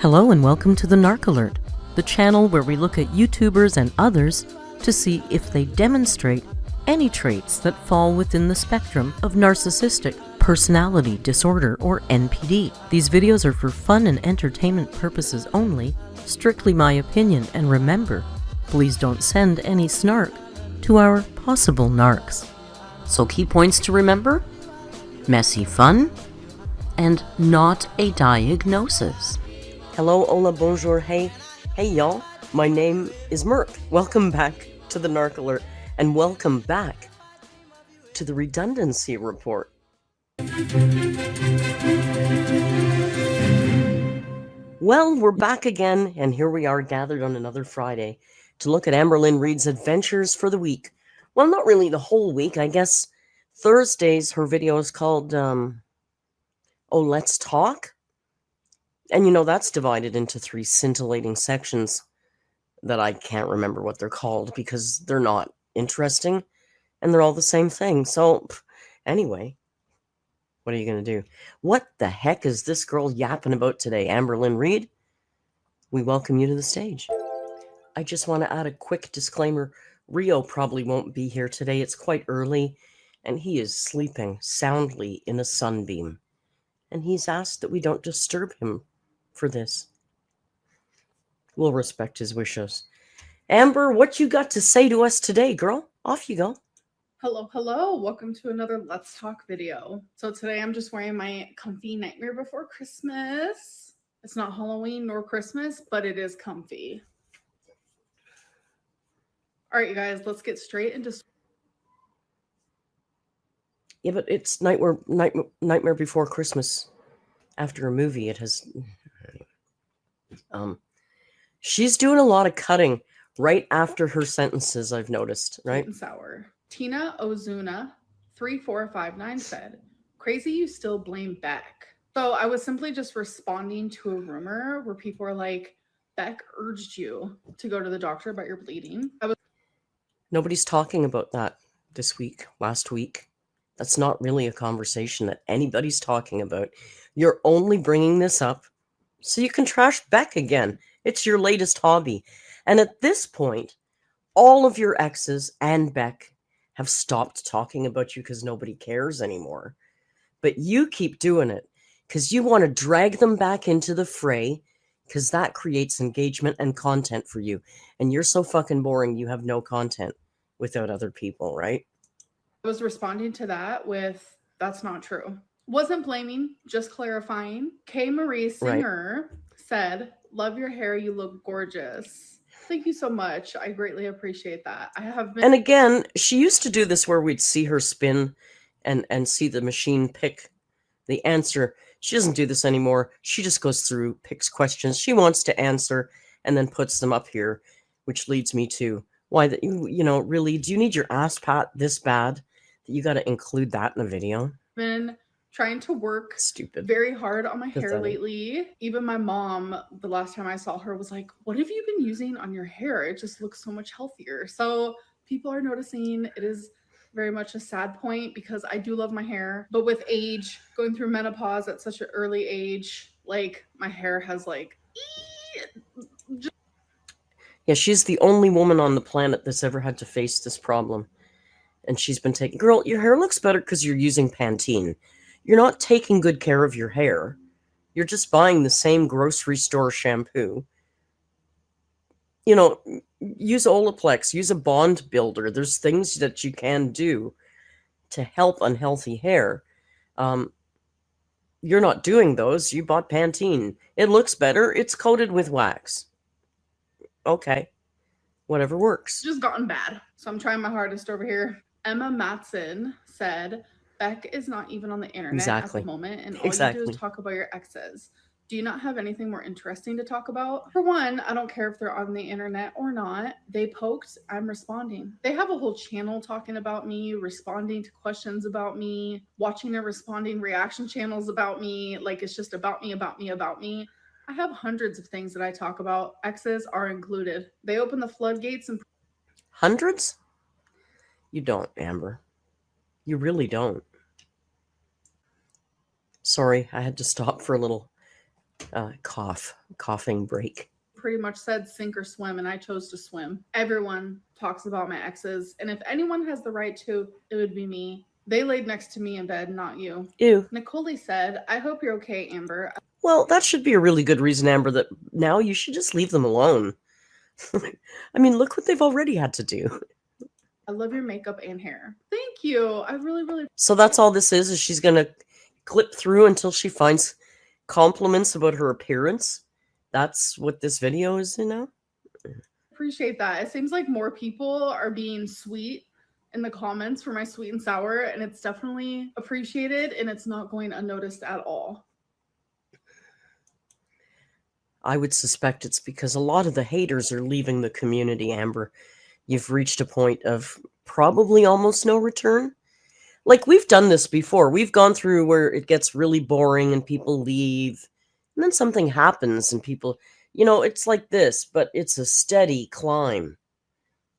Hello and welcome to the Narc Alert, the channel where we look at YouTubers and others to see if they demonstrate any traits that fall within the spectrum of narcissistic personality disorder or NPD. These videos are for fun and entertainment purposes only, strictly my opinion, and remember, please don't send any snark to our possible narcs. So key points to remember: messy fun and not a diagnosis. Hello, hola, bonjour, hey y'all, my name is Merc. Welcome back to the Narc Alert, and welcome back to the Redundancy Report. Well, we're back again, and here we are gathered on another Friday to look at AMBERLYNN REID's adventures for the week. Well, not really the whole week, I guess. Thursdays, her video is called, Let's Talk. And you know, that's divided into 3 scintillating sections that I can't remember what they're called because they're not interesting and they're all the same thing. So, anyway, what are you going to do? What the heck is this girl yapping about today, AMBERLYNN REID? We welcome you to the stage. I just want to add a quick disclaimer. Rio probably won't be here today. It's quite early, and he is sleeping soundly in a sunbeam. And he's asked that we don't disturb him for this. We'll respect his wishes. Amber, what you got to say to us today, girl? Off you go. Hello. Welcome to another Let's Talk video. So today I'm just wearing my comfy Nightmare Before Christmas. It's not Halloween nor Christmas, but it is comfy. All right, you guys, let's get straight into... Yeah, but it's Nightmare Before Christmas. After a movie, it has... She's doing a lot of cutting right after her sentences, I've noticed, right? Sweet and sour. Tina Ozuna 3459 said, "Crazy you still blame Beck." So I was simply just responding to a rumor where people are like, Beck urged you to go to the doctor about your bleeding. Nobody's talking about that this week, last week. That's not really a conversation that anybody's talking about. You're only bringing this up so you can trash Beck again. It's your latest hobby. And at this point, all of your exes and Beck have stopped talking about you because nobody cares anymore. But you keep doing it because you want to drag them back into the fray because that creates engagement and content for you. And you're so fucking boring, you have no content without other people, right? I was responding to that with, that's not true. Wasn't blaming, just clarifying. K. Marie Singer said, "Love your hair, you look gorgeous." Thank you so much. I greatly appreciate that. I have been... And again, she used to do this where we'd see her spin and see the machine pick the answer. She doesn't do this anymore. She just goes through, picks questions she wants to answer, and then puts them up here, which leads me to why that you know, really, do you need your ass pat this bad that you got to include that in a video? Been trying to work very hard on my hair lately. Even my mom, the last time I saw her, was like, "What have you been using on your hair? It just looks so much healthier." So people are noticing. It is very much a sad point because I do love my hair, but with age, going through menopause at such an early age, like my hair has like... Yeah, she's the only woman on the planet that's ever had to face this problem. And she's been taking... Girl, your hair looks better because you're using Pantene. You're not taking good care of your hair. You're just buying the same grocery store shampoo. You know, use Olaplex, use a bond builder. There's things that you can do to help unhealthy hair. You're not doing those. You bought Pantene. It looks better. It's coated with wax. Okay. Whatever works. Just gotten bad. So I'm trying my hardest over here. Emma Matson said, "Beck is not even on the internet at the moment, and all you do is talk about your exes. Do you not have anything more interesting to talk about?" For one, I don't care if they're on the internet or not. They poked, I'm responding. They have a whole channel talking about me, responding to questions about me, watching their responding reaction channels about me. Like, it's just about me, about me, about me. I have hundreds of things that I talk about. Exes are included. They open the floodgates and... Hundreds? You don't, Amber. You really don't. Sorry, I had to stop for a little coughing break. Pretty much said sink or swim, and I chose to swim. Everyone talks about my exes, and if anyone has the right to, it would be me. They laid next to me in bed, not you. Ew. Nicole said, I hope you're okay, Amber. Well, that should be a really good reason, Amber, that now you should just leave them alone. I mean, look what they've already had to do. I love your makeup and hair. Thank you. I really... So that's all this is she's going to clip through until she finds compliments about her appearance. That's what this video is, you know? Appreciate that. It seems like more people are being sweet in the comments for my sweet and sour, and it's definitely appreciated, and it's not going unnoticed at all. I would suspect it's because a lot of the haters are leaving the community, Amber. You've reached a point of probably almost no return. Like, we've done this before. We've gone through where it gets really boring and people leave, and then something happens and people, you know, it's like this, but it's a steady climb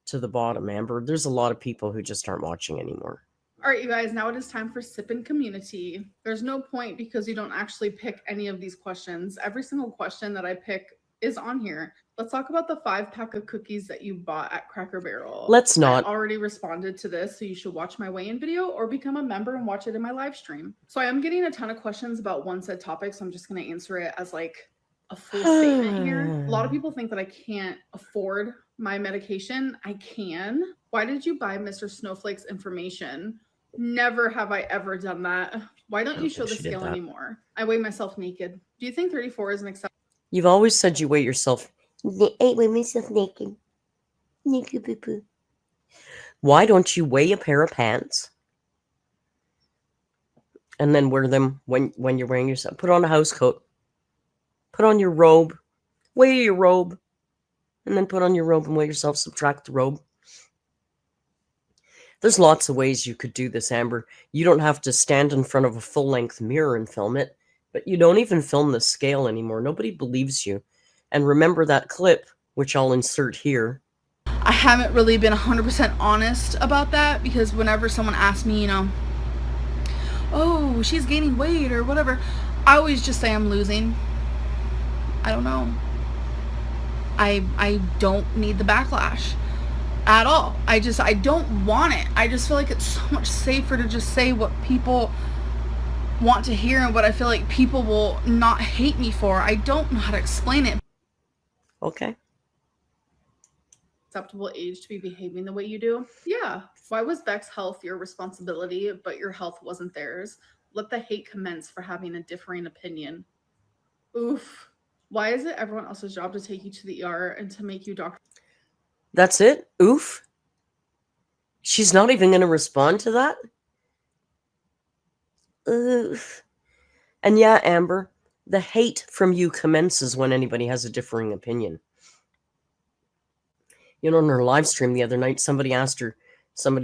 to the bottom, Amber. There's a lot of people who just aren't watching anymore. All right, you guys, now it is time for Sippin' Community. There's no point because you don't actually pick any of these questions. Every single question that I pick is on here. Let's talk about the 5-pack of cookies that you bought at Cracker Barrel. Let's not. I already responded to this, so you should watch my weigh-in video or become a member and watch it in my live stream. So I am getting a ton of questions about one said topic, so I'm just going to answer it as like a full statement here. A lot of people think that I can't afford my medication. I can. Why did you buy Mr. Snowflake's information? Never have I ever done that. Why don't you show the scale anymore? I weigh myself naked. Do you think 34 is an acceptable? You've always said you weigh yourself. I weigh myself naked. Naked poo-poo. Why don't you weigh a pair of pants and then wear them when you're wearing yourself? Put on a house coat. Put on your robe. Weigh your robe. And then put on your robe and weigh yourself. Subtract the robe. There's lots of ways you could do this, Amber. You don't have to stand in front of a full-length mirror and film it, but you don't even film the scale anymore. Nobody believes you. And remember that clip, which I'll insert here. I haven't really been 100% honest about that because whenever someone asks me, you know, oh, she's gaining weight or whatever, I always just say I'm losing. I don't know. I don't need the backlash at all. I don't want it. I just feel like it's so much safer to just say what people want to hear and what I feel like people will not hate me for. I don't know how to explain it. Okay. Acceptable age to be behaving the way you do? Yeah. Why was Beck's health your responsibility, but your health wasn't theirs? Let the hate commence for having a differing opinion. Oof. Why is it everyone else's job to take you to the ER and to make you doctor? That's it? Oof. She's not even going to respond to that? Oof. And yeah, Amber, the hate from you commences when anybody has a differing opinion. You know, in her live stream the other night, somebody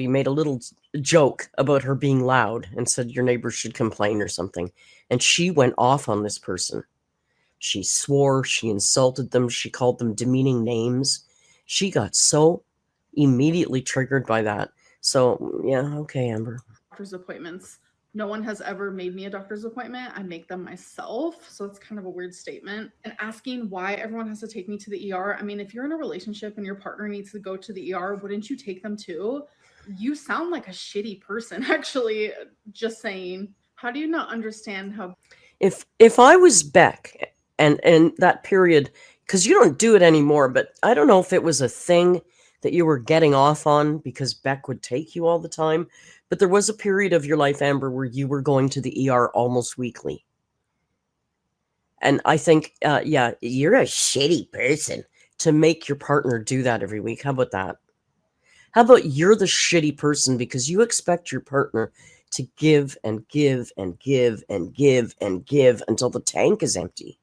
made a little joke about her being loud and said your neighbors should complain or something. And she went off on this person. She swore, she insulted them, she called them demeaning names. She got so immediately triggered by that. So, yeah, okay, Amber. Doctor's appointments. No one has ever made me a doctor's appointment. I make them myself. So it's kind of a weird statement. And asking why everyone has to take me to the ER. I mean, if you're in a relationship and your partner needs to go to the ER, wouldn't you take them too? You sound like a shitty person, actually. Just saying. How do you not understand how... If I was Beck and that period, because you don't do it anymore, but I don't know if it was a thing that you were getting off on because Beck would take you all the time. But there was a period of your life, Amber, where you were going to the ER almost weekly. And I think, yeah, you're a shitty person to make your partner do that every week. How about that? How about you're the shitty person because you expect your partner to give and give and give and give and give until the tank is empty.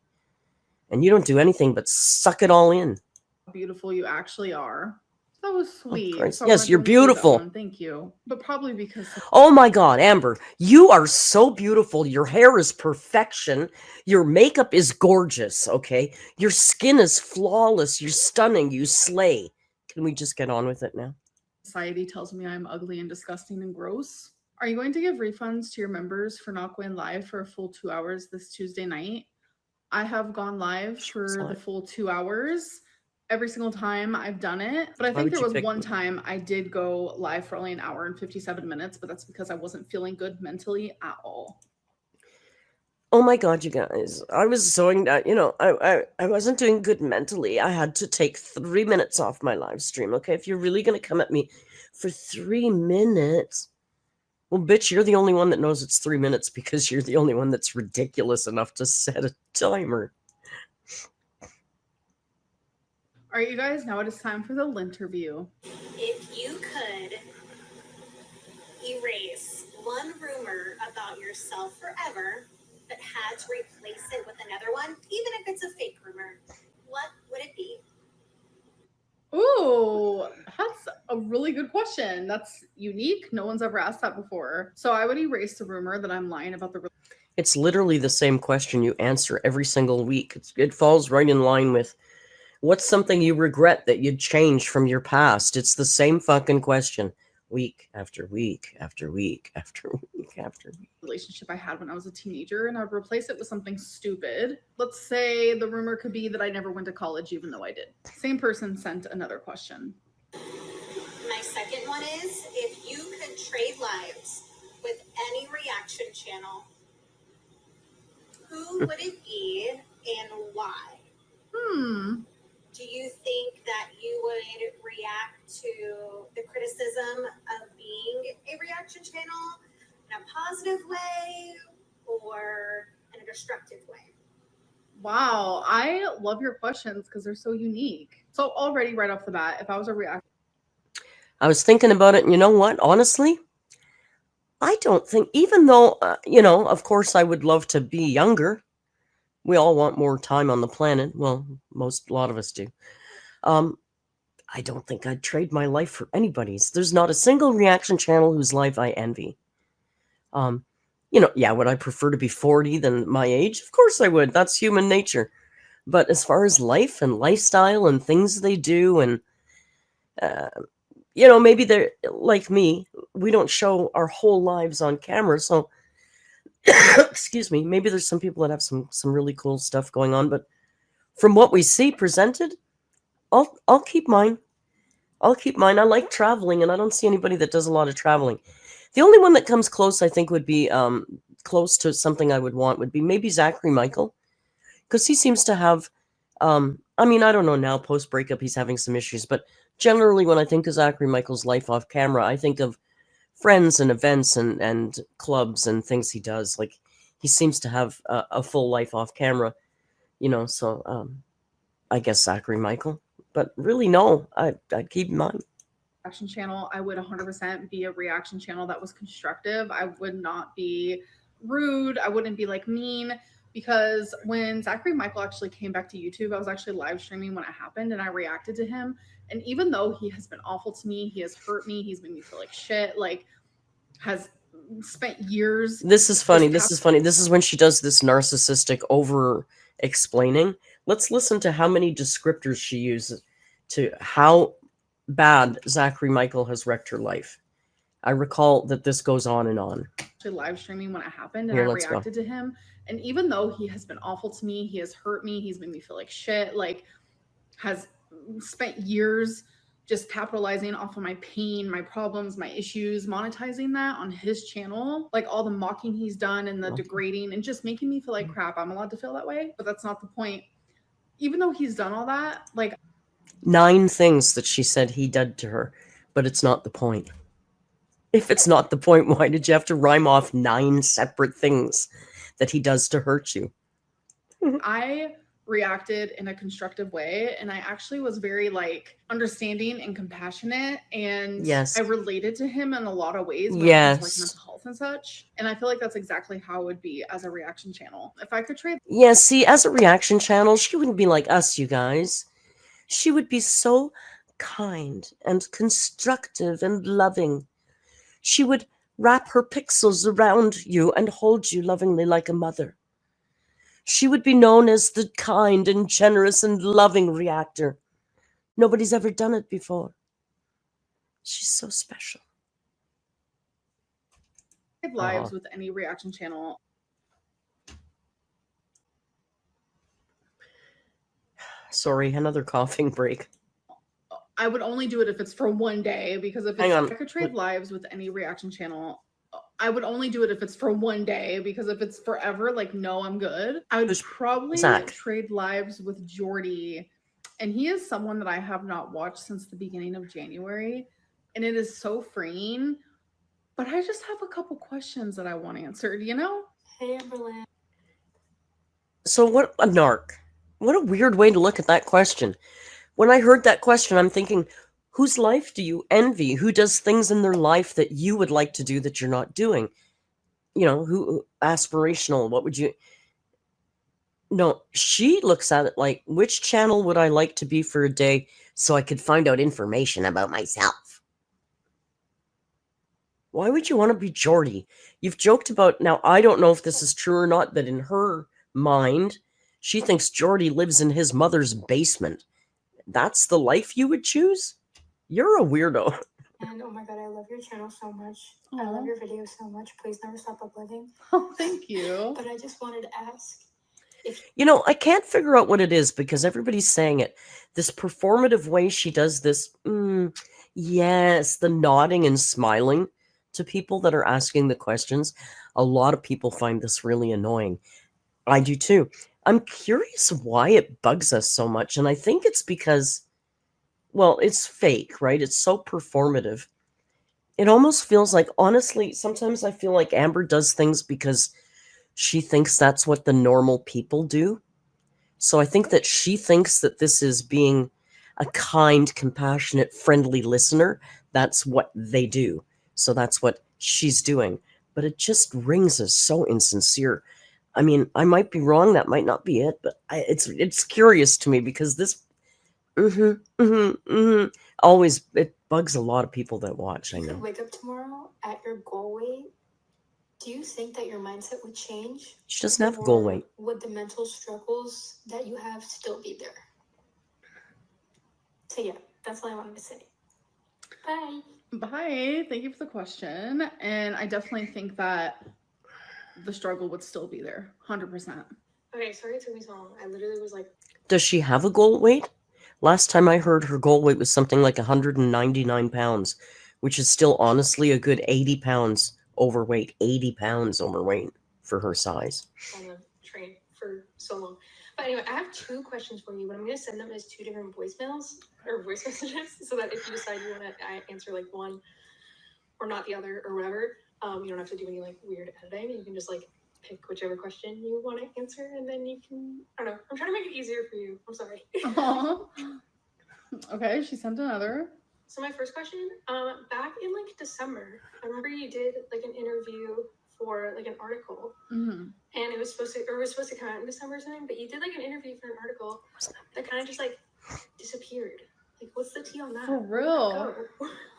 And you don't do anything but suck it all in. How beautiful you actually are. That was sweet. So yes, you're beautiful. Thank you. But probably because... Oh my God, Amber, you are so beautiful. Your hair is perfection. Your makeup is gorgeous, okay? Your skin is flawless. You're stunning. You slay. Can we just get on with it now? Society tells me I'm ugly and disgusting and gross. Are you going to give refunds to your members for not going live for a full 2 hours this Tuesday night? I have gone live for the full 2 hours every single time I've done it. But I think there was one time I did go live for only an hour and 57 minutes, but that's because I wasn't feeling good mentally at all. Oh my God, you guys. I was I wasn't doing good mentally. I had to take 3 minutes off my live stream, okay? If you're really going to come at me for 3 minutes, well, bitch, you're the only one that knows it's 3 minutes because you're the only one that's ridiculous enough to set a timer. All right, you guys, now it is time for the Linterview. If you could erase one rumor about yourself forever, but had to replace it with another one, even if it's a fake rumor, what would it be? Ooh, that's a really good question. That's unique. No one's ever asked that before. So I would erase the rumor that I'm lying about the... It's literally the same question you answer every single week. It falls right in line with, what's something you regret that you'd change from your past? It's the same fucking question. Week after week after week after week after week. Relationship I had when I was a teenager, and I'd replace it with something stupid. Let's say the rumor could be that I never went to college, even though I did. Same person sent another question. My second one is, if you could trade lives with any reaction channel, who would it be and why? Do you think that you would react to the criticism of being a reaction channel in a positive way or in a destructive way? Wow, I love your questions because they're so unique. So already right off the bat, if I was a reaction... I was thinking about it, and you know what? Honestly, I don't think, even though, of course I would love to be younger. We all want more time on the planet. Well, a lot of us do. I don't think I'd trade my life for anybody's. There's not a single reaction channel whose life I envy. Would I prefer to be 40 than my age? Of course I would. That's human nature. But as far as life and lifestyle and things they do, and maybe they're like me. We don't show our whole lives on camera, so excuse me. Maybe there's some people that have some really cool stuff going on, but from what we see presented, I'll keep mine. I'll keep mine. I like traveling, and I don't see anybody that does a lot of traveling. The only one that comes close, I think, would be close to something I would want would be maybe Zachary Michael, because he seems to have. I don't know now. Post breakup, he's having some issues, but generally, when I think of Zachary Michael's life off camera, I think of friends and events and clubs and things he does. Like, he seems to have a full life off camera, So I guess Zachary Michael. But really, no, I'd keep mine. Reaction channel, I would 100% be a reaction channel that was constructive. I would not be rude. I wouldn't be mean, because when Zachary Michael actually came back to YouTube, I was actually live streaming when it happened, and I reacted to him. And even though he has been awful to me, he has hurt me, he's made me feel like shit, has spent years. This is funny. This is when she does this narcissistic over explaining. Let's listen to how many descriptors she uses to how bad Zachary Michael has wrecked her life. I recall that this goes on and on. Live streaming when it happened, and I reacted to him. And even though he has been awful to me, he has hurt me, he's made me feel like shit, has spent years just capitalizing off of my pain, my problems, my issues, monetizing that on his channel, all the mocking he's done and the degrading and just making me feel like crap. I'm allowed to feel that way, but that's not the point. Even though he's done all that, 9 things that she said he did to her, but it's not the point. If it's not the point, why did you have to rhyme off 9 separate things that he does to hurt you? I reacted in a constructive way, and I actually was very understanding and compassionate, and yes, I related to him in a lot of ways when yes, it comes to mental health and such. And I feel like that's exactly how it would be as a reaction channel. If I could trade... Yeah, see, as a reaction channel, she wouldn't be like us, you guys. She would be so kind and constructive and loving. She would wrap her pixels around you and hold you lovingly like a mother. She would be known as the kind and generous and loving reactor. Nobody's ever done it before. She's so special. Lives with any reaction channel. Sorry, another coughing break. I would only do it if it's for one day, because if it's, I could trade lives with any reaction channel. I would only do it if it's for one day, because if it's forever, like, no, I'm good. I would probably trade lives with Jordy, and he is someone that I have not watched since the beginning of January, and it is so freeing. But I just have a couple questions that I want answered, you know? Hey, AMBERLYNN. So what a narc. What a weird way to look at that question. When I heard that question, I'm thinking, whose life do you envy? Who does things in their life that you would like to do that you're not doing? You know, who aspirational, what would you... No, she looks at it like, which channel would I like to be for a day so I could find out information about myself? Why would you want to be Jordy? You've joked about, now I don't know if this is true or not, that in her mind, she thinks Jordy lives in his mother's basement. That's the life you would choose? You're a weirdo. And oh my god, I love your channel so much. Aww. I love your videos so much. Please never stop uploading. Oh, thank you. But I just wanted to ask if... You know, I can't figure out what it is because everybody's saying it. This performative way she does this, yes, the nodding and smiling to people that are asking the questions. A lot of people find this really annoying. I do too. I'm curious why it bugs us so much. And I think it's because, well, it's fake, right? It's so performative. It almost feels like, honestly, sometimes I feel like Amber does things because she thinks that's what the normal people do. So I think that she thinks that this is being a kind, compassionate, friendly listener. That's what they do. So that's what she's doing. But it just rings as so insincere. I mean, I might be wrong. That might not be it. But it's curious to me because this always, it bugs a lot of people that watch. I know. If you wake up tomorrow at your goal weight, do you think that your mindset would change? She doesn't have a goal weight. Would the mental struggles that you have still be there? So yeah, that's all I wanted to say. Bye. Bye. Thank you for the question. And I definitely think that the struggle would still be there. 100%. Okay, sorry it took me so long. I literally was like... Does she have a goal weight? Last time I heard, her goal weight was something like 199 pounds, which is still honestly a good 80 pounds overweight. 80 pounds overweight for her size. I'm going to train for so long. But anyway, I have 2 questions for you, but I'm going to send them as 2 different voicemails or voice messages so that if you decide you want to answer like one or not the other or whatever, you don't have to do any like weird editing. You can just like pick whichever question you want to answer and then you can, I don't know. I'm trying to make it easier for you. I'm sorry. Okay, she sent another. So my first question, back in like December, I remember you did like an interview for like an article, and it was supposed to come out in December or something, but you did like an interview for an article that kind of just like disappeared. Like, what's the tea on that? For real?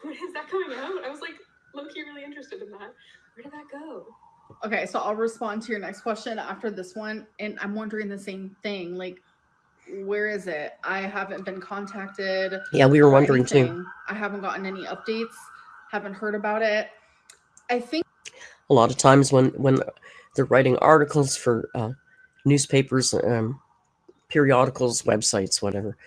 When is that coming out? I was like low-key really interested in that. Where did that go? Okay, so I'll respond to your next question after this one, and I'm wondering the same thing. Like, where is it? I haven't been contacted. Yeah, we were wondering too. I haven't gotten any updates. Haven't heard about it. I think a lot of times when they're writing articles for newspapers, periodicals, websites, whatever,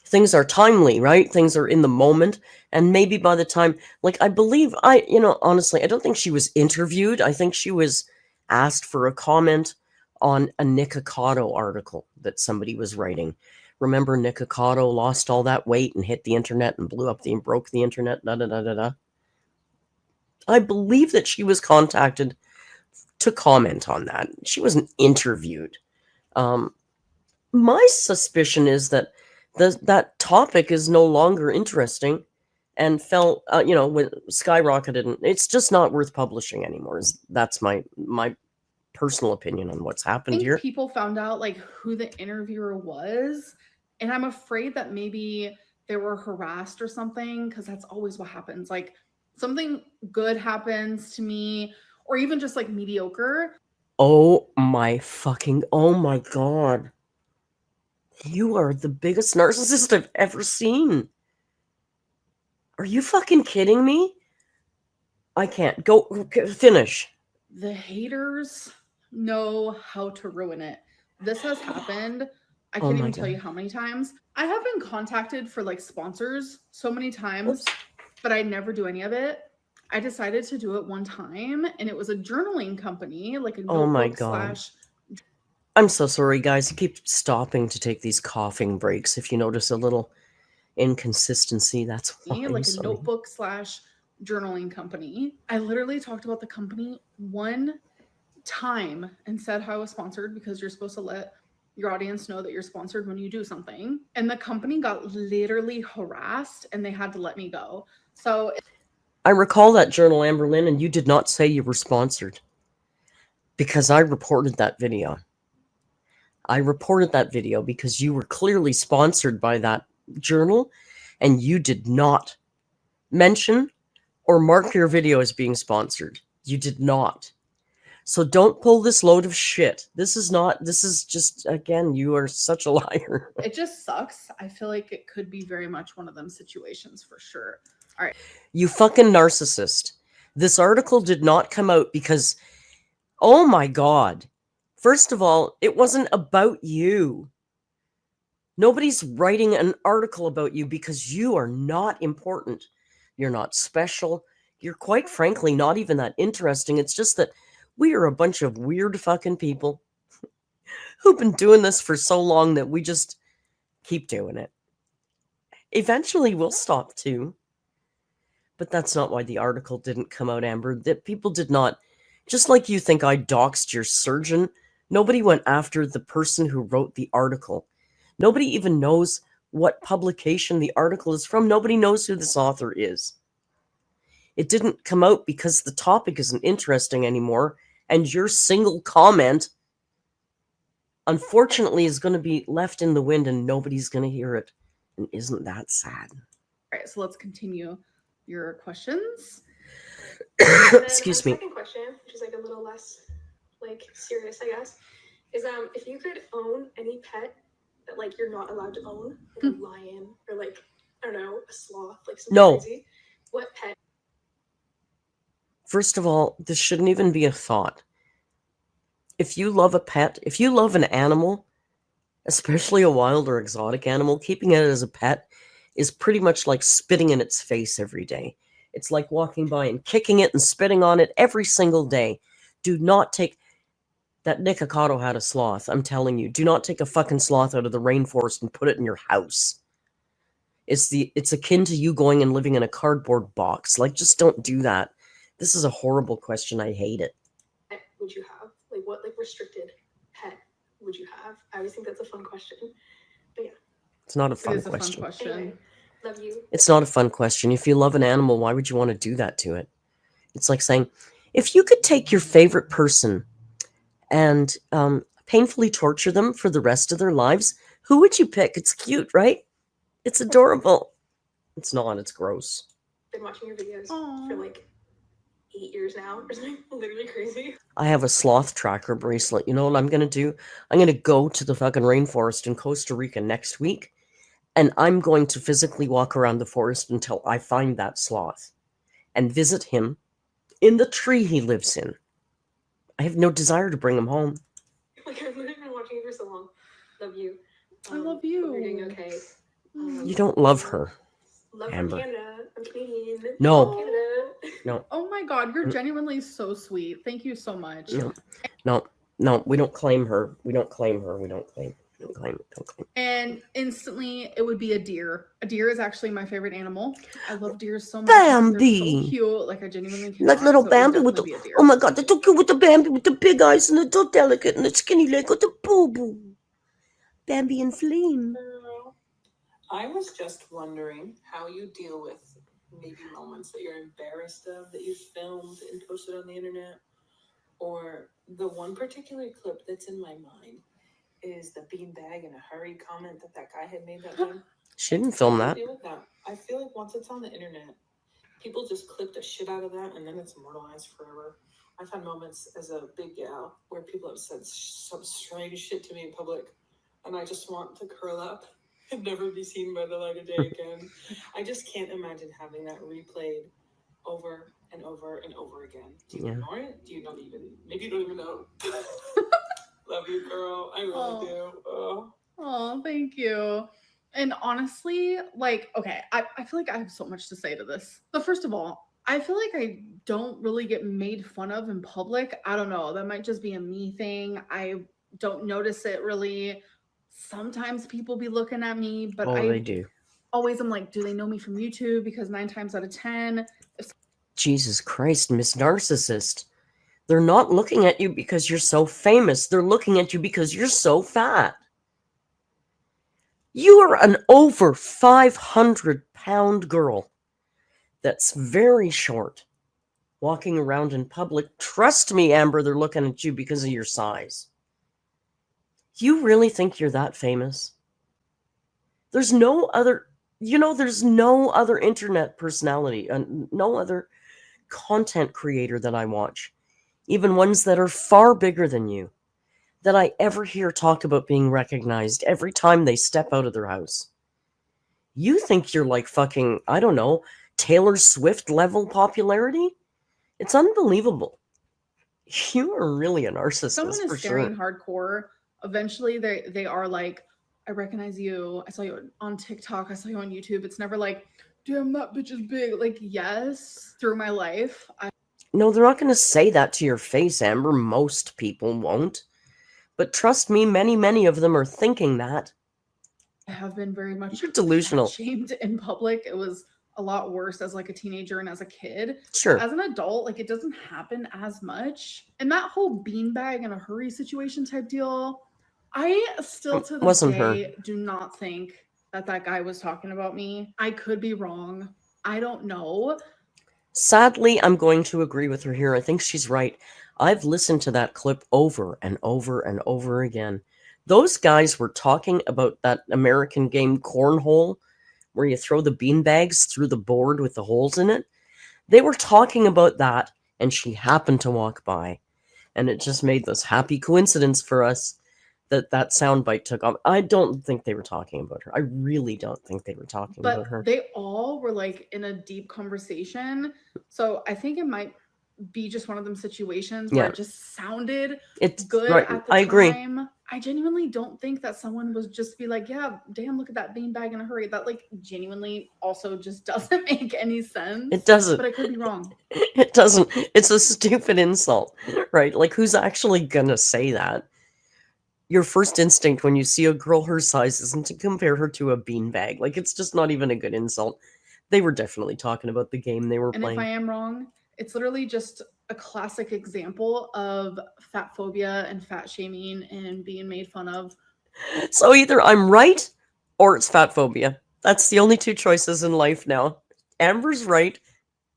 things are timely, right? Things are in the moment. And maybe by the time, like, I believe honestly, I don't think she was interviewed. I think she was asked for a comment on a Nikocado article that somebody was writing. Remember Nikocado lost all that weight and hit the internet and broke the internet, I believe that she was contacted to comment on that. She wasn't interviewed. My suspicion is that that topic is no longer interesting and fell, skyrocketed. And it's just not worth publishing anymore. That's my personal opinion on what's happened here. People found out like who the interviewer was, and I'm afraid that maybe they were harassed or something, because that's always what happens. Like, something good happens to me, or even just like mediocre. Oh my God. You are the biggest narcissist I've ever seen. Are you fucking kidding me? I can't. Go finish. The haters know how to ruin it. This has happened I can't even tell you how many times. I have been contacted for like sponsors so many times, but I never do any of it. I decided to do it one time, and it was a journaling company, like a notebook / I'm so sorry, guys. I keep stopping to take these coughing breaks. If you notice a little inconsistency, that's why. Like a notebook / journaling company. I literally talked about the company one time and said how I was sponsored, because you're supposed to let your audience know that you're sponsored when you do something. And the company got literally harassed and they had to let me go. So I recall that journal, AMBERLYNN, and you did not say you were sponsored, because I reported that video. I reported that video because you were clearly sponsored by that journal, and you did not mention or mark your video as being sponsored. You did not. So don't pull this load of shit. This is just, again, you are such a liar. It just sucks. I feel like it could be very much one of them situations for sure. All right. You fucking narcissist. This article did not come out because, oh my God. First of all, it wasn't about you. Nobody's writing an article about you because you are not important. You're not special. You're quite frankly not even that interesting. It's just that we are a bunch of weird fucking people who've been doing this for so long that we just keep doing it. Eventually we'll stop too. But that's not why the article didn't come out, Amber. That people did not, just like you think I doxed your surgeon, nobody went after the person who wrote the article. Nobody even knows what publication the article is from. Nobody knows who this author is. It didn't come out because the topic isn't interesting anymore, and your single comment, unfortunately, is going to be left in the wind and nobody's going to hear it. And isn't that sad? All right, so let's continue your questions. Excuse me. Second question, which is like a little less like serious, I guess, is if you could own any pet that like you're not allowed to own, like a lion or like, I don't know, a sloth, like something crazy, what pet? First of all, this shouldn't even be a thought. If you love a pet, if you love an animal, especially a wild or exotic animal, keeping it as a pet is pretty much like spitting in its face every day. It's like walking by and kicking it and spitting on it every single day. Do not take... That Nick Ocado had a sloth. I'm telling you, do not take a fucking sloth out of the rainforest and put it in your house. It's akin to you going and living in a cardboard box. Like, just don't do that. This is a horrible question. I hate it. What would you have? Like, what like restricted pet would you have? I always think that's a fun question. But yeah. It's not a fun It is question. A fun question. Anyway, love you. It's not a fun question. If you love an animal, why would you want to do that to it? It's like saying, if you could take your favorite person and painfully torture them for the rest of their lives, who would you pick? It's cute, right? It's adorable. It's not. It's gross. Been watching your videos for like 8 years now or something. Literally crazy. I have a sloth tracker bracelet. You know what I'm going to do? I'm going to go to the fucking rainforest in Costa Rica next week, and I'm going to physically walk around the forest until I find that sloth and visit him in the tree he lives in. I have no desire to bring him home. Like, I've literally been watching you for so long. Love you. I love you. Hope you're doing okay. You don't love her. Love Amber. from Canada. I'm Canadian. No. Love Canada. No. Oh my God, you're genuinely so sweet. Thank you so much. No, we don't claim her. We don't claim her. Don't claim. And instantly, it would be a deer. A deer is actually my favorite animal. I love deers so much. Bambi. They're so cute. Like, I genuinely cannot. Like little Bambi with the... Oh my God, they're so cute with the Bambi with the big eyes and the so delicate and the skinny leg with the boo-boo. Bambi and Flame. I was just wondering how you deal with maybe moments that you're embarrassed of that you filmed and posted on the internet, or the one particular clip that's in my mind is the beanbag in a hurry comment that guy had made that time. She didn't film that. I feel like once it's on the internet, people just clip the shit out of that and then it's immortalized forever. I've had moments as a big gal where people have said some strange shit to me in public, and I just want to curl up and never be seen by the light of day again. I just can't imagine having that replayed over and over and over again. Do you ignore it? Do you not even? Maybe you don't even know. Love you, girl. I really do. Oh. Oh, thank you. And honestly, like, okay, I feel like I have so much to say to this. But first of all, I feel like I don't really get made fun of in public. I don't know. That might just be a me thing. I don't notice it really. Sometimes people be looking at me, but they do. Always am like, do they know me from YouTube? Because 9 times out of 10, Jesus Christ, Miss Narcissist. They're not looking at you because you're so famous. They're looking at you because you're so fat. You are an over 500-pound girl that's very short, walking around in public. Trust me, Amber, they're looking at you because of your size. You really think you're that famous? There's no other, there's no other internet personality, no other content creator that I watch, even ones that are far bigger than you, that I ever hear talk about being recognized every time they step out of their house. You think you're like fucking, I don't know, Taylor Swift level popularity? It's unbelievable. You are really a narcissist. Someone is for staring sure. hardcore. Eventually, they are like, I recognize you. I saw you on TikTok. I saw you on YouTube. It's never like, damn, that bitch is big. Like, yes, through my life, No, they're not going to say that to your face, Amber. Most people won't. But trust me, many of them are thinking that. I have been very much You're delusional. shamed in public. It was a lot worse as like a teenager and as a kid. Sure. As an adult, like it doesn't happen as much. And that whole beanbag in a hurry situation type deal, I still to this day do not think that guy was talking about me. I could be wrong. I don't know. Sadly, I'm going to agree with her here. I think she's right. I've listened to that clip over and over and over again. Those guys were talking about that American game Cornhole, where you throw the beanbags through the board with the holes in it. They were talking about that, and she happened to walk by. And it just made this happy coincidence for us that soundbite took off. I don't think they were talking about her. I really don't think they were talking about her. But they all were like in a deep conversation. So I think it might be just one of them situations where it just sounded good right. at the I agree. time. I genuinely don't think that someone was just be like, yeah, damn, look at that beanbag in a hurry. That like genuinely also just doesn't make any sense. It doesn't. But I could be wrong. It doesn't. It's a stupid insult, right? Like, who's actually gonna say that? Your first instinct when you see a girl her size isn't to compare her to a beanbag. Like, it's just not even a good insult. They were definitely talking about the game they were playing. And if I am wrong, it's literally just a classic example of fat phobia and fat shaming and being made fun of. So either I'm right or it's fat phobia. That's the only two choices in life now. Amber's right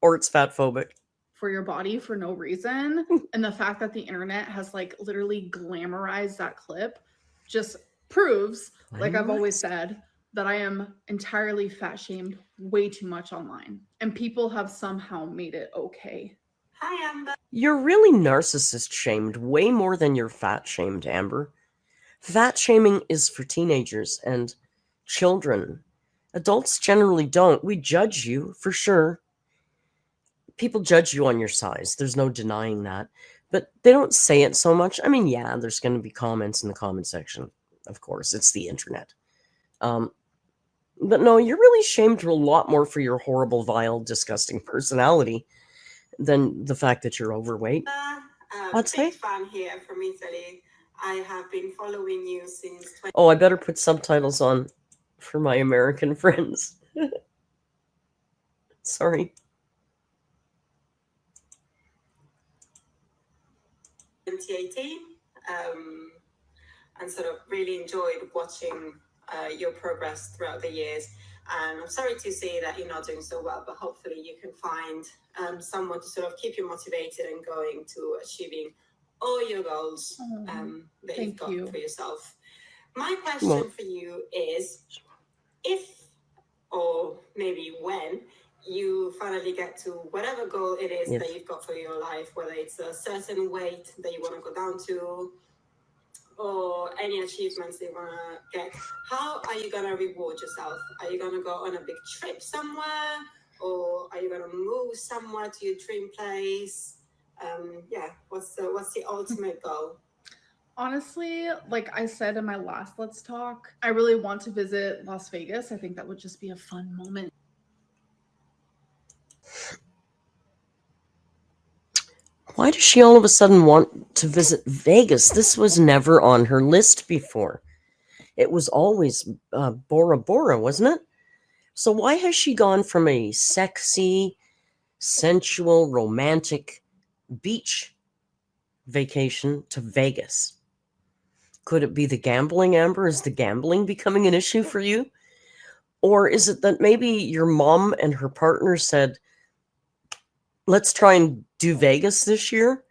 or it's fat phobic. For your body for no reason. And the fact that the internet has like literally glamorized that clip just proves, like I've always said, that I am entirely fat shamed way too much online. And people have somehow made it okay. Hi, Amber. You're really narcissist shamed way more than you're fat shamed, Amber. Fat shaming is for teenagers and children. Adults generally don't. We judge you, for sure. People judge you on your size. There's no denying that. But they don't say it so much. I mean, yeah, there's going to be comments in the comment section. Of course, it's the internet. But no, you're really shamed a lot more for your horrible, vile, disgusting personality than the fact that you're overweight. Big fan here from Italy. I have been following you since... Oh, I better put subtitles on for my American friends. Sorry. 2018, and sort of really enjoyed watching your progress throughout the years. And I'm sorry to say that you're not doing so well, but hopefully you can find someone to sort of keep you motivated and going to achieving all your goals that you've got for yourself. My question for you is, if or maybe when you finally get to whatever goal it is that you've got for your life, whether it's a certain weight that you want to go down to or any achievements that you want to get, how are you going to reward yourself? Are you going to go on a big trip somewhere, or are you going to move somewhere to your dream place? What's the ultimate goal? Honestly, like I said in my last Let's Talk, I really want to visit Las Vegas. I think that would just be a fun moment. Why does she all of a sudden want to visit Vegas? This was never on her list before. It was always Bora Bora, wasn't it? So why has she gone from a sexy, sensual, romantic beach vacation to Vegas? Could it be the gambling, Amber? Is the gambling becoming an issue for you? Or is it that maybe your mom and her partner said, let's try and do Vegas this year?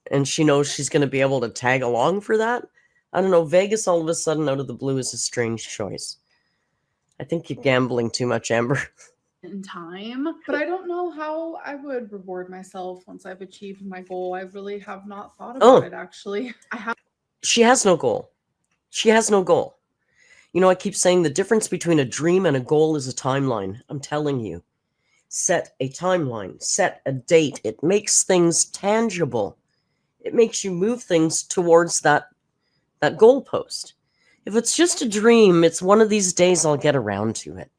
And she knows she's going to be able to tag along for that? I don't know. Vegas all of a sudden out of the blue is a strange choice. I think you're gambling too much, Amber. In time, but I don't know how I would reward myself once I've achieved my goal. I really have not thought about it, actually. She has no goal. She has no goal. You know, I keep saying the difference between a dream and a goal is a timeline. I'm telling you. Set a timeline. Set a date. It makes things tangible. It makes you move things towards that goalpost. If it's just a dream, it's one of these days I'll get around to it.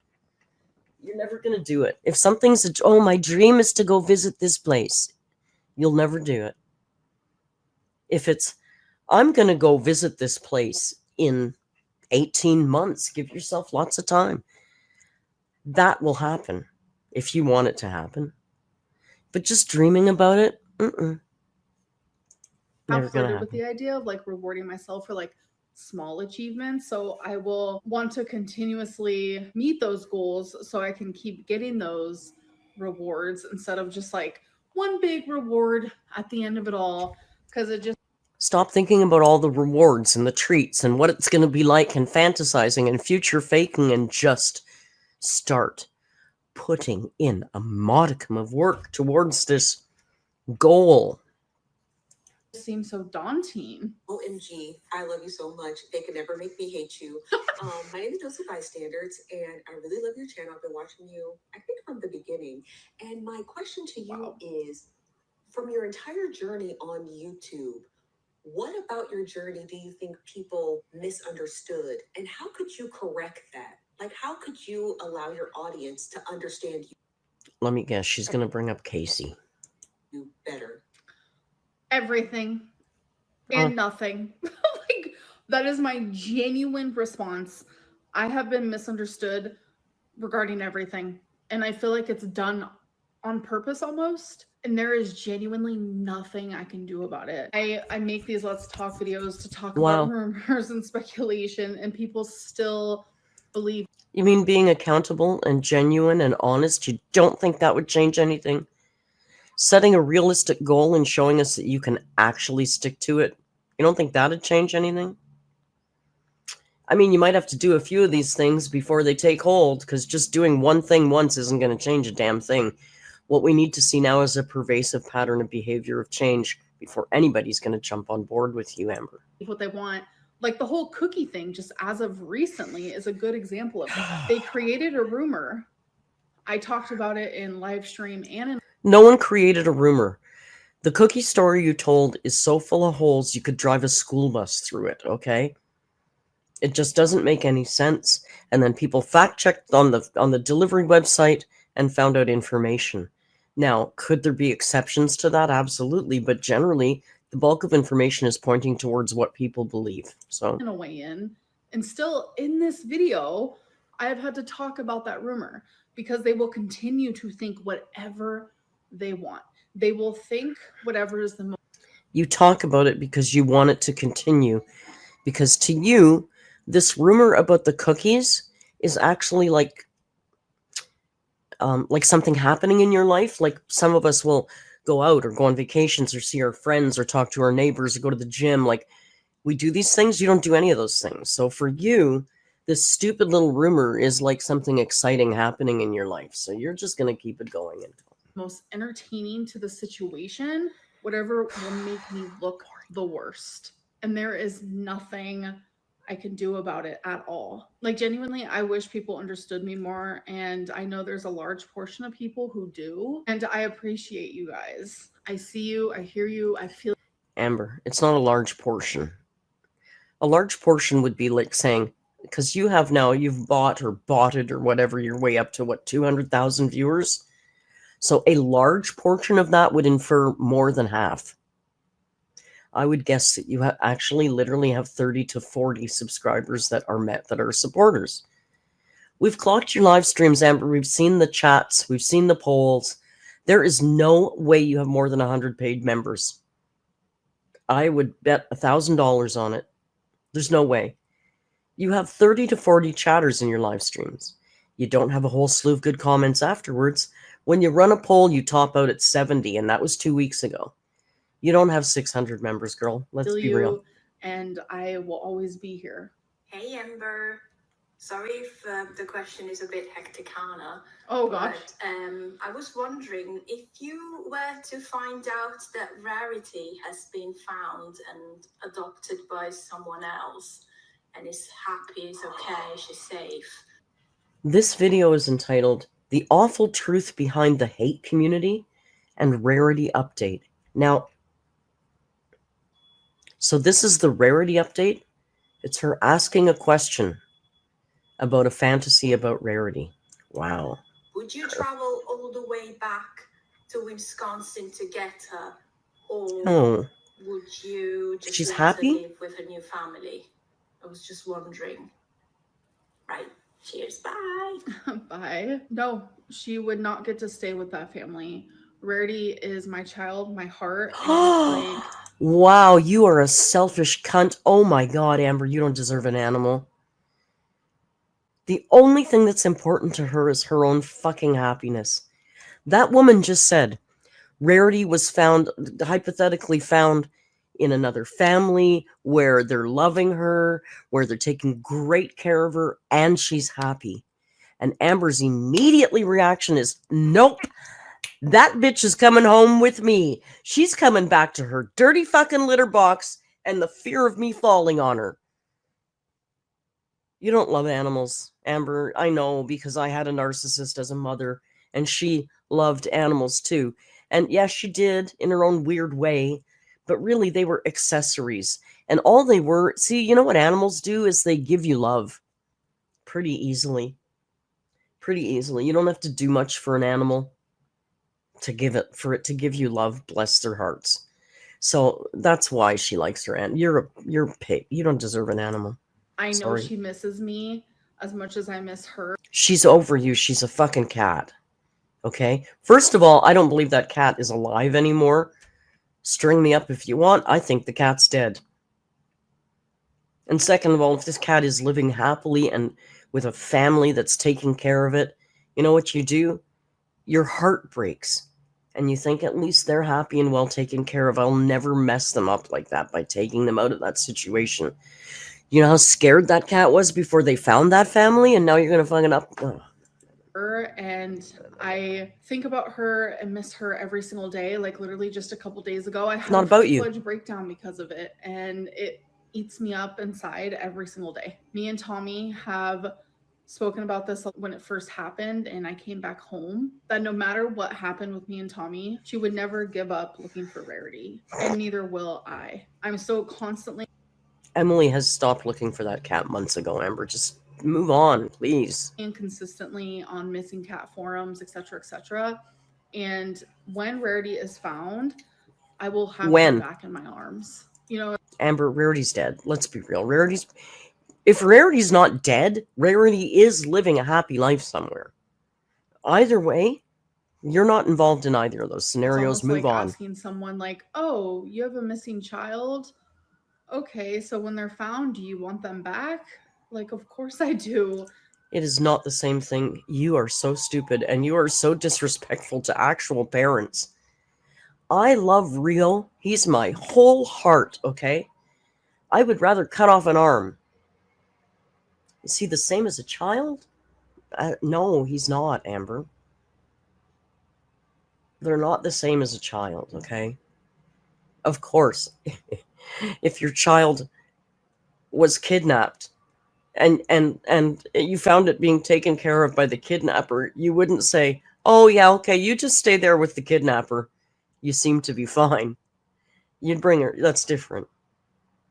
You're never going to do it. If something's, oh, my dream is to go visit this place, you'll never do it. If it's, I'm going to go visit this place in 18 months, give yourself lots of time. That will happen if you want it to happen. But just dreaming about it, never I've flirted with the idea of like rewarding myself for like small achievements. So I will want to continuously meet those goals so I can keep getting those rewards instead of just like one big reward at the end of it all. Because it just stop thinking about all the rewards and the treats and what it's going to be like and fantasizing and future faking and just start putting in a modicum of work towards this goal. Seems so daunting. OMG, I love you so much. They can never make me hate you. My name is Joseph Bystanders, and I really love your channel. I've been watching you, I think, from the beginning. And my question to you is, from your entire journey on YouTube, what about your journey do you think people misunderstood? And how could you correct that? Like, how could you allow your audience to understand you? Let me guess, she's going to bring up Casey. You better. Everything and nothing. Like, that is my genuine response. I have been misunderstood regarding everything, and I feel like it's done on purpose almost, and there is genuinely nothing I can do about it. I make these Let's Talk videos to talk about rumors and speculation, and people still believe. You mean being accountable and genuine and honest? You don't think that would change anything? Setting a realistic goal and showing us that you can actually stick to it, you don't think that'd change anything? I mean, you might have to do a few of these things before they take hold, because just doing one thing once isn't going to change a damn thing. What we need to see now is a pervasive pattern of behavior of change before anybody's going to jump on board with you, Amber. What they want. Like the whole cookie thing, just as of recently, is a good example of that. They created a rumor. I talked about it in live stream and in... No one created a rumor. The cookie story you told is so full of holes you could drive a school bus through it, okay? It just doesn't make any sense. And then people fact-checked on the delivery website and found out information. Now, could there be exceptions to that? Absolutely. But generally, the bulk of information is pointing towards what people believe. So, in a way in. And still, in this video, I have had to talk about that rumor because they will continue to think whatever they want. They will think whatever is the most. You talk about it because you want it to continue. Because to you, this rumor about the cookies is actually like something happening in your life. Like some of us will go out or go on vacations or see our friends or talk to our neighbors or go to the gym. Like we do these things. You don't do any of those things. So for you, this stupid little rumor is like something exciting happening in your life. So you're just going to keep it going. Most entertaining to the situation, whatever will make me look the worst. And there is nothing I can do about it at all. Like genuinely, I wish people understood me more. And I know there's a large portion of people who do. And I appreciate you guys. I see you, I hear you, I feel. Amber, it's not a large portion. A large portion would be like saying, because you've bought it or whatever, you're way up to what, 200,000 viewers? So a large portion of that would infer more than half. I would guess that you actually literally have 30 to 40 subscribers that are supporters. We've clocked your live streams, Amber. We've seen the chats. We've seen the polls. There is no way you have more than 100 paid members. I would bet $1,000 on it. There's no way. You have 30 to 40 chatters in your live streams. You don't have a whole slew of good comments afterwards. When you run a poll, you top out at 70, and that was 2 weeks ago. You don't have 600 members, girl. Let's be real. And I will always be here. Hey, Amber. Sorry if the question is a bit hecticana. Oh, gosh. But I was wondering if you were to find out that Rarity has been found and adopted by someone else and is happy, is okay, she's safe. This video is entitled The Awful Truth Behind the Hate Community and Rarity Update. Now, so this is the Rarity update. It's her asking a question about a fantasy about Rarity. Wow. Would you travel all the way back to Wisconsin to get her? Or would you just She's let happy? her live with her new family? I was just wondering. Right. Cheers. Bye. Bye. No, she would not get to stay with that family. Rarity is my child, my heart. And it's like, wow, you are a selfish cunt. Oh my God, Amber, you don't deserve an animal. The only thing that's important to her is her own fucking happiness. That woman just said Rarity was found, hypothetically found, in another family where they're loving her, where they're taking great care of her, and she's happy. And Amber's immediately reaction is, nope, that bitch is coming home with me. She's coming back to her dirty fucking litter box and the fear of me falling on her. You don't love animals, Amber. I know, because I had a narcissist as a mother, and she loved animals too. And yes, she did in her own weird way, but really they were accessories. And all they were, see, you know what animals do is they give you love pretty easily. Pretty easily. You don't have to do much for an animal for it to give you love, bless their hearts. So that's why she likes her animal. You're a pig. You don't deserve an animal. I know Sorry. she misses me as much as I miss her. She's over you. She's a fucking cat. Okay? First of all, I don't believe that cat is alive anymore. String me up if you want. I think the cat's dead. And second of all, if this cat is living happily and with a family that's taking care of it, you know what you do? Your heart breaks. And you think, at least they're happy and well taken care of. I'll never mess them up like that by taking them out of that situation. You know how scared that cat was before they found that family? And now you're going to fucking up... Oh. And I think about her and miss her every single day. Like literally just a couple days ago, I had Not about you. a breakdown because of it. And it eats me up inside every single day. Me and Tommy have spoken about this when it first happened and I came back home, that no matter what happened with me and Tommy, she would never give up looking for Rarity, and neither will I. I'm so constantly... Emily has stopped looking for that cat months ago, Amber. Just move on, please. And consistently on missing cat forums, etc., etc. And when Rarity is found, I will have her back in my arms. You know, Amber, Rarity's dead. Let's be real. If Rarity's not dead, Rarity is living a happy life somewhere. Either way, you're not involved in either of those scenarios. Move like on. Asking someone like, "Oh, you have a missing child? Okay, so when they're found, do you want them back?" Like, of course I do. It is not the same thing. You are so stupid and you are so disrespectful to actual parents. I love Rio. He's my whole heart, okay? I would rather cut off an arm. Is he the same as a child? No, he's not, Amber. They're not the same as a child, okay? Of course, if your child was kidnapped and you found it being taken care of by the kidnapper, you wouldn't say, "Oh yeah, okay, you just stay there with the kidnapper. You seem to be fine." You'd bring her. That's different.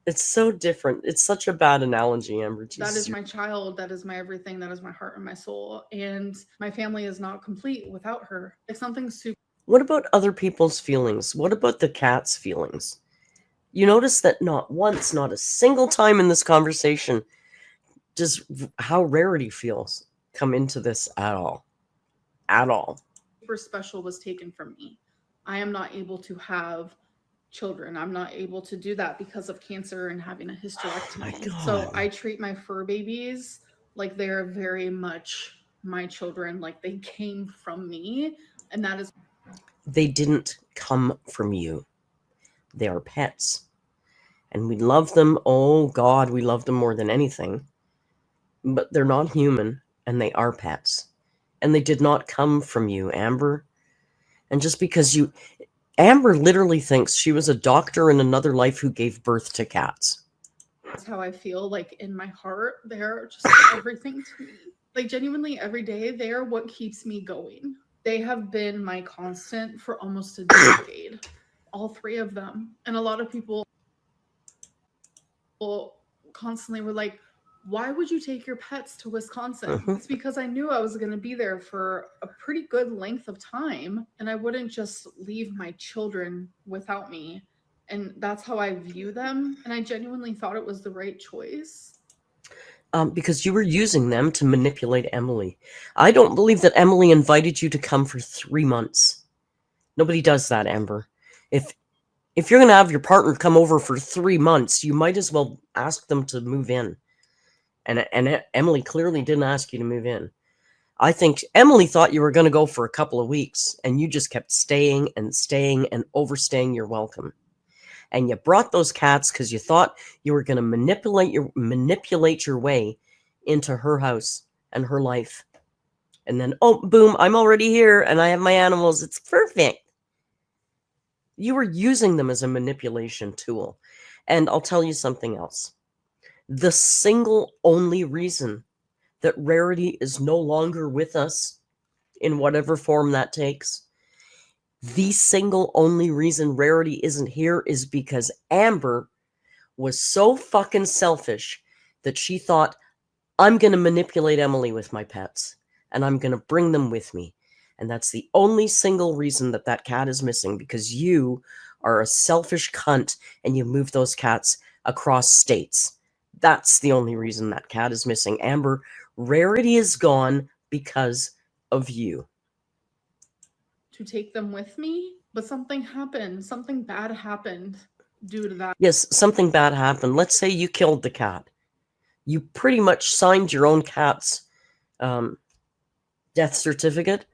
It's so different. It's such a bad analogy, Amber. That is my child. That is my everything. That is my heart and my soul. And my family is not complete without her. Like something super. What about other people's feelings? What about the cat's feelings? You notice that not once, not a single time in this conversation does how Rarity feels come into this at all. At all. Super special was taken from me. I am not able to have children. I'm not able to do that because of cancer and having a hysterectomy. So I treat my fur babies like they're very much my children, like they came from me. And that is. They didn't come from you. They are pets. And we love them. Oh God, we love them more than anything. But they're not human, and they are pets. And they did not come from you, Amber. And just because Amber literally thinks she was a doctor in another life who gave birth to cats. That's how I feel, like in my heart. They're just everything to me. Like genuinely every day, they are what keeps me going. They have been my constant for almost a decade. All three of them. And a lot of people constantly were like, why would you take your pets to Wisconsin? It's because I knew I was going to be there for a pretty good length of time, and I wouldn't just leave my children without me. And that's how I view them. And I genuinely thought it was the right choice. Because you were using them to manipulate Emily. I don't believe that Emily invited you to come for 3 months. Nobody does that, Amber. If you're going to have your partner come over for 3 months, you might as well ask them to move in. And Emily clearly didn't ask you to move in. I think Emily thought you were going to go for a couple of weeks, and you just kept staying and overstaying your welcome. And you brought those cats because you thought you were going to manipulate your way into her house and her life. And then, oh, boom, I'm already here, and I have my animals. It's perfect. You were using them as a manipulation tool. And I'll tell you something else. The single only reason that Rarity is no longer with us, in whatever form that takes, the single only reason Rarity isn't here is because Amber was so fucking selfish that she thought, I'm going to manipulate Emily with my pets, and I'm going to bring them with me. And that's the only single reason that cat is missing, because you are a selfish cunt and you move those cats across states. That's the only reason that cat is missing. Amber, Rarity is gone because of you. To take them with me, but something happened. Something bad happened due to that. Yes, something bad happened. Let's say you killed the cat. You pretty much signed your own cat's death certificate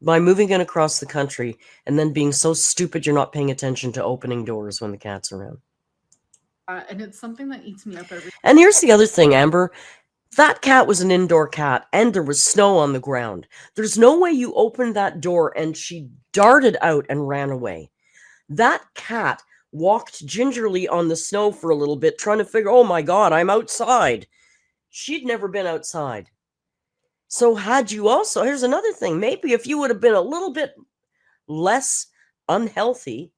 by moving it across the country and then being so stupid you're not paying attention to opening doors when the cat's around. And it's something that eats me up every. And here's the other thing, Amber. That cat was an indoor cat, and there was snow on the ground. There's no way you opened that door and she darted out and ran away. That cat walked gingerly on the snow for a little bit, trying to figure, oh my God, I'm outside. She'd never been outside. So had you also, here's another thing, maybe if you would have been a little bit less unhealthy,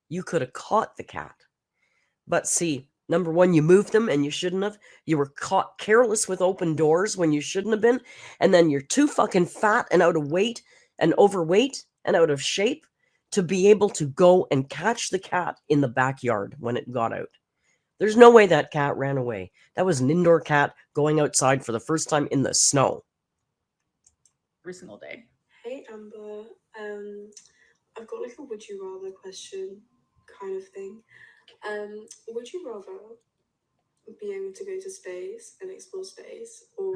you could have caught the cat. But see, number one, you moved them and you shouldn't have. You were caught careless with open doors when you shouldn't have been. And then you're too fucking fat and out of weight and overweight and out of shape to be able to go and catch the cat in the backyard when it got out. There's no way that cat ran away. That was an indoor cat going outside for the first time in the snow. Every single day. Hey, Amber. I've got like a would you rather question kind of thing. Would you rather be able to go to space and explore space, or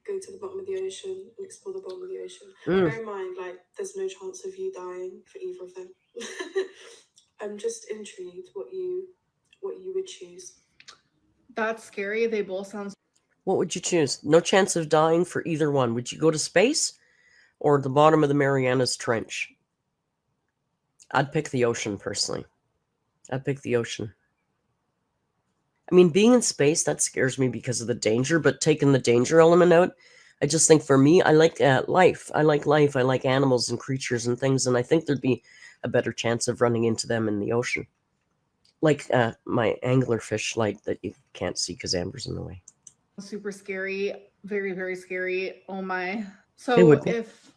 go to the bottom of the ocean and explore the bottom of the ocean? Bear in mind, like, there's no chance of you dying for either of them. I'm just intrigued what you would choose. That's scary. They both sound. What would you choose? No chance of dying for either one. Would you go to space or the bottom of the Marianas Trench? I'd pick the ocean, personally. I'd pick the ocean. I mean, being in space, that scares me because of the danger, but taking the danger element out, I just think for me, I like life. I like life. I like animals and creatures and things, and I think there'd be a better chance of running into them in the ocean. like my anglerfish light that you can't see because Amber's in the way. Super scary. Very, very scary. Oh my. It So would be. if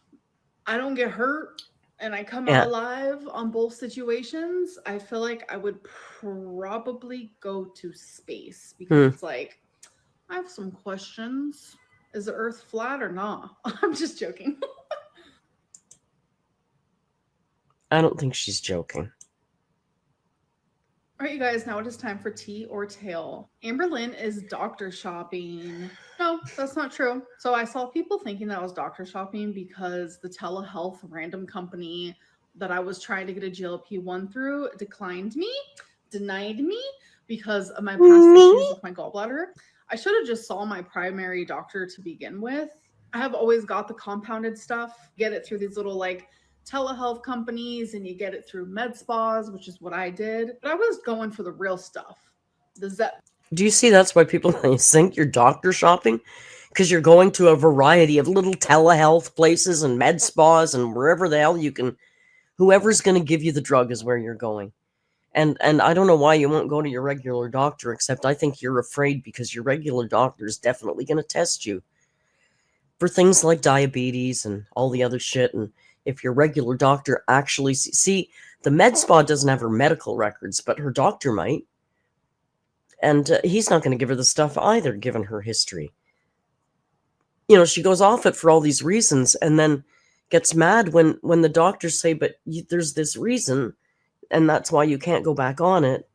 I don't get hurt and I come out alive on both situations, I feel like I would probably go to space because it's like, I have some questions. Is the Earth flat or not? I'm just joking. I don't think she's joking. All right, you guys, now it is time for tea or tail. AMBERLYNN is doctor shopping. No, that's not true. So I saw people thinking that I was doctor shopping because the telehealth random company that I was trying to get a GLP-1 through declined me, denied me because of my past issues with my gallbladder. I should have just saw my primary doctor to begin with. I have always got the compounded stuff, get it through these little like telehealth companies, and you get it through med spas, which is what I did. But I was going for the real stuff. Do you see that's why people think you're doctor shopping? Because you're going to a variety of little telehealth places and med spas and wherever the hell you can. Whoever's going to give you the drug is where you're going. And I don't know why you won't go to your regular doctor, except I think you're afraid because your regular doctor is definitely going to test you for things like diabetes and all the other shit. And if your regular doctor actually see the med spa doesn't have her medical records, but her doctor might. And he's not going to give her the stuff either, given her history. You know, she goes off it for all these reasons and then gets mad when the doctors say, but there's this reason, and that's why you can't go back on it.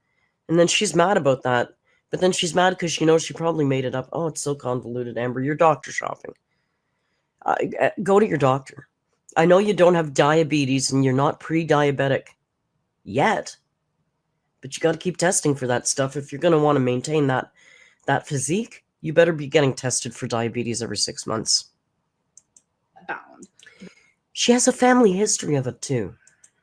And then she's mad about that. But then she's mad because she knows she probably made it up. Oh, it's so convoluted, Amber. You're doctor shopping. Go to your doctor. I know you don't have diabetes and you're not pre-diabetic yet, but you got to keep testing for that stuff. If you're going to want to maintain that physique, you better be getting tested for diabetes every 6 months. Bound. She has a family history of it too.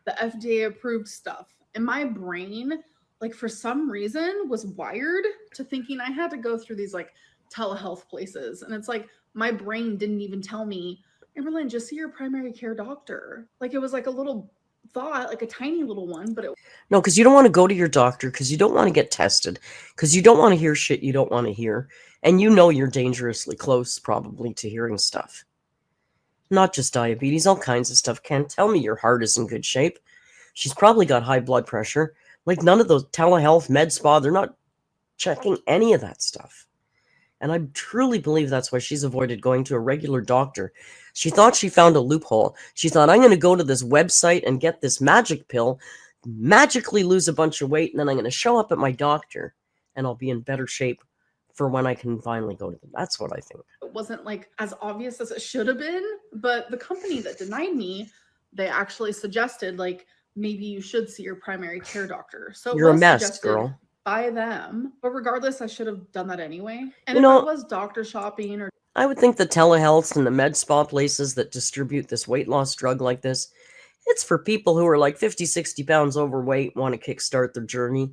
The FDA approved stuff. And my brain, like for some reason, was wired to thinking I had to go through these like telehealth places. And it's like, my brain didn't even tell me, AMBERLYNN, just see your primary care doctor. Like it was like a little thought, like a tiny little one, but no, because you don't want to go to your doctor because you don't want to get tested, because you don't want to hear shit you don't want to hear, and you know you're dangerously close probably to hearing stuff. Not just diabetes, all kinds of stuff. Can't tell me your heart is in good shape. She's probably got high blood pressure. Like none of those telehealth med spa, they're not checking any of that stuff. And I truly believe that's why she's avoided going to a regular doctor. She thought she found a loophole. She thought, I'm going to go to this website and get this magic pill, magically lose a bunch of weight, and then I'm going to show up at my doctor, and I'll be in better shape for when I can finally go to them. That's what I think. It wasn't like as obvious as it should have been, but the company that denied me, they actually suggested like, maybe you should see your primary care doctor. So you're a mess, girl. By them, but regardless, I should have done that anyway. And if I was doctor shopping, or I would think the telehealth and the med spa places that distribute this weight loss drug like this, it's for people who are like 50, 60 pounds overweight, want to kickstart their journey.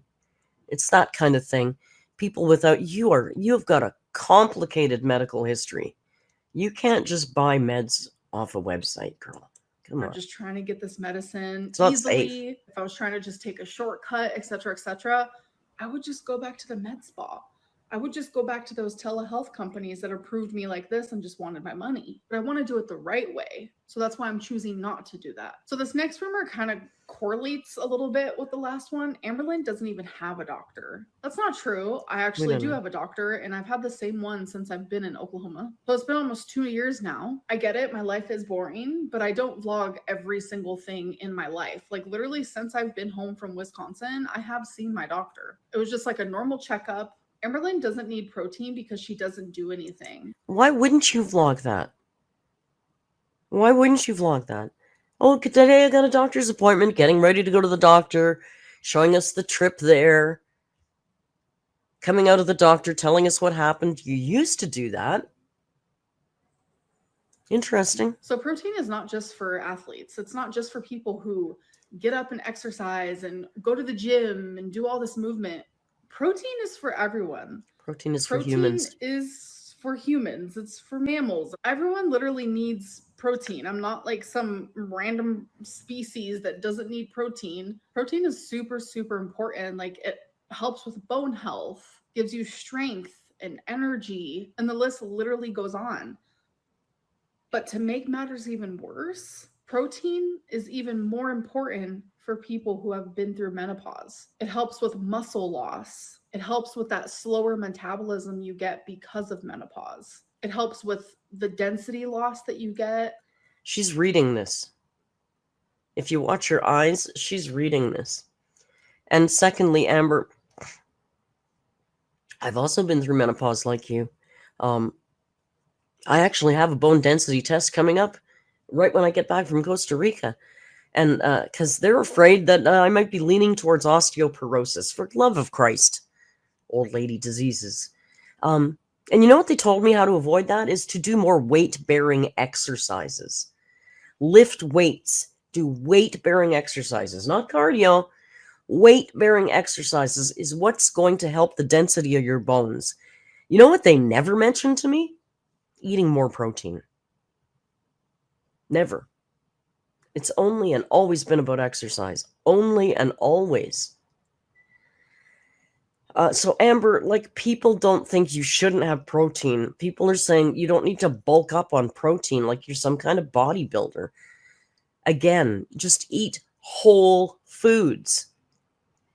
It's that kind of thing. People without you've got a complicated medical history. You can't just buy meds off a website, girl. Come on. Just trying to get this medicine it's not easily. safe. If I was trying to just take a shortcut, etc., I would just go back to the med spa. I would just go back to those telehealth companies that approved me like this and just wanted my money. But I want to do it the right way. So that's why I'm choosing not to do that. So this next rumor kind of correlates a little bit with the last one. AMBERLYNN doesn't even have a doctor. That's not true. I actually do have a doctor, and I've had the same one since I've been in Oklahoma. So it's been almost 2 years now. I get it. My life is boring, but I don't vlog every single thing in my life. Like literally since I've been home from Wisconsin, I have seen my doctor. It was just like a normal checkup. AMBERLYNN doesn't need protein because she doesn't do anything. Why wouldn't you vlog that? Why wouldn't you vlog that? Oh, today I got a doctor's appointment, getting ready to go to the doctor, showing us the trip there, coming out of the doctor, telling us what happened. You used to do that. Interesting. So protein is not just for athletes. It's not just for people who get up and exercise and go to the gym and do all this movement. Protein is for everyone. Protein is for humans. Protein is for humans. It's for mammals. Everyone literally needs protein. I'm not like some random species that doesn't need protein. Protein is super, super important. Like it helps with bone health, gives you strength and energy, and the list literally goes on. But to make matters even worse, protein is even more important for people who have been through menopause. It helps with muscle loss. It helps with that slower metabolism you get because of menopause. It helps with the density loss that you get. She's reading this. If you watch her eyes, she's reading this. And secondly, Amber, I've also been through menopause like you. I actually have a bone density test coming up right when I get back from Costa Rica. And because they're afraid that I might be leaning towards osteoporosis. For the love of Christ, old lady diseases. And you know what they told me how to avoid that? Is to do more weight-bearing exercises. Lift weights. Do weight-bearing exercises. Not cardio. Weight-bearing exercises is what's going to help the density of your bones. You know what they never mentioned to me? Eating more protein. Never. It's only and always been about exercise. Only and always. So Amber, like, people don't think you shouldn't have protein. People are saying you don't need to bulk up on protein like you're some kind of bodybuilder. Again, just eat whole foods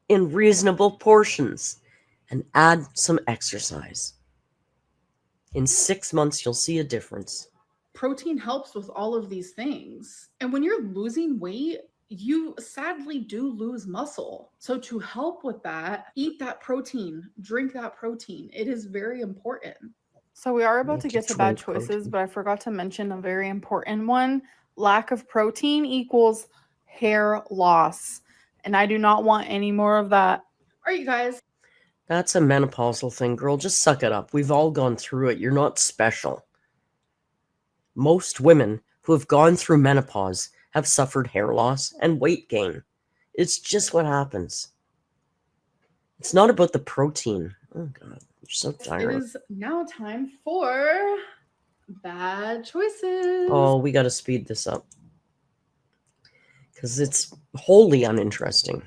in reasonable portions and add some exercise. In 6 months, you'll see a difference. Protein helps with all of these things. And when you're losing weight, you sadly do lose muscle. So to help with that, eat that protein, drink that protein. It is very important. So we are about to get to bad choices, but I forgot to mention a very important one. Lack of protein equals hair loss. And I do not want any more of that. All right, you guys. That's a menopausal thing, girl. Just suck it up. We've all gone through it. You're not special. Most women who have gone through menopause have suffered hair loss and weight gain. It's just what happens. It's not about the protein. Oh, God. You're so tired. It is now time for bad choices. Oh, we got to speed this up. Because it's wholly uninteresting.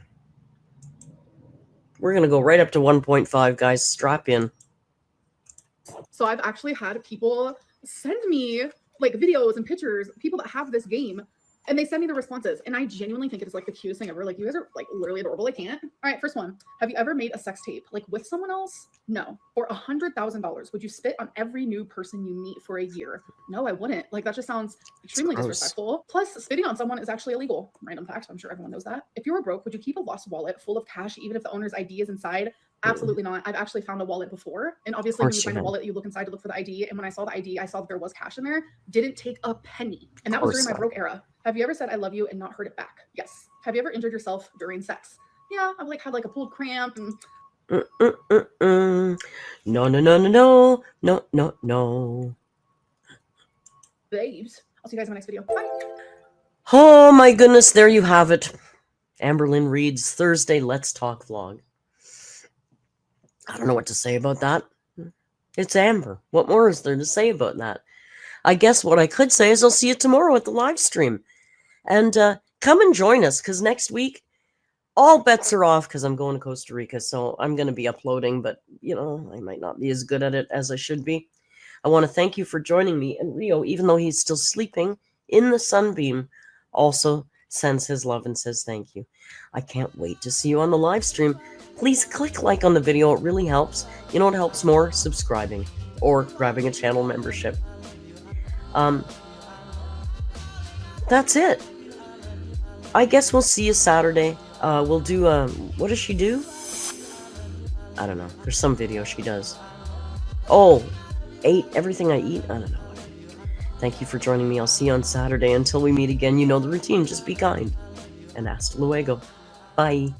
We're going to go right up to 1.5, guys. Strap in. So I've actually had people send me like videos and pictures, people that have this game, and they send me the responses. And I genuinely think it is like the cutest thing ever. Like, you guys are like literally adorable. I can't. All right, first one. Have you ever made a sex tape like with someone else? No. For $100,000, would you spit on every new person you meet for a year? No, I wouldn't. Like, that just sounds extremely disrespectful. Plus, spitting on someone is actually illegal. Random fact. I'm sure everyone knows that. If you were broke, would you keep a lost wallet full of cash even if the owner's ID is inside? Absolutely not. I've actually found a wallet before. And obviously when you find a wallet, you look inside to look for the ID. And when I saw the ID, I saw that there was cash in there. Didn't take a penny. And that was during my broke era. Have you ever said I love you and not heard it back? Yes. Have you ever injured yourself during sex? Yeah. I've like had like a pulled cramp and No. babes. I'll see you guys in my next video. Bye. Oh my goodness, there you have it. AMBERLYNN Reid's Thursday Let's Talk vlog. I don't know what to say about that. It's Amber. What more is there to say about that? I guess what I could say is I'll see you tomorrow at the live stream. And come and join us, because next week, all bets are off because I'm going to Costa Rica. So I'm going to be uploading, but, you know, I might not be as good at it as I should be. I want to thank you for joining me. And Rio, even though he's still sleeping in the sunbeam, also sends his love and says thank you. I can't wait to see you on the live stream. Please click like on the video. It really helps. You know what helps more? Subscribing or grabbing a channel membership. That's it. I guess we'll see you Saturday. We'll do, what does she do? I don't know. There's some video she does. Oh, ate everything I eat? I don't know. Thank you for joining me. I'll see you on Saturday. Until we meet again, you know the routine. Just be kind. And hasta luego. Bye.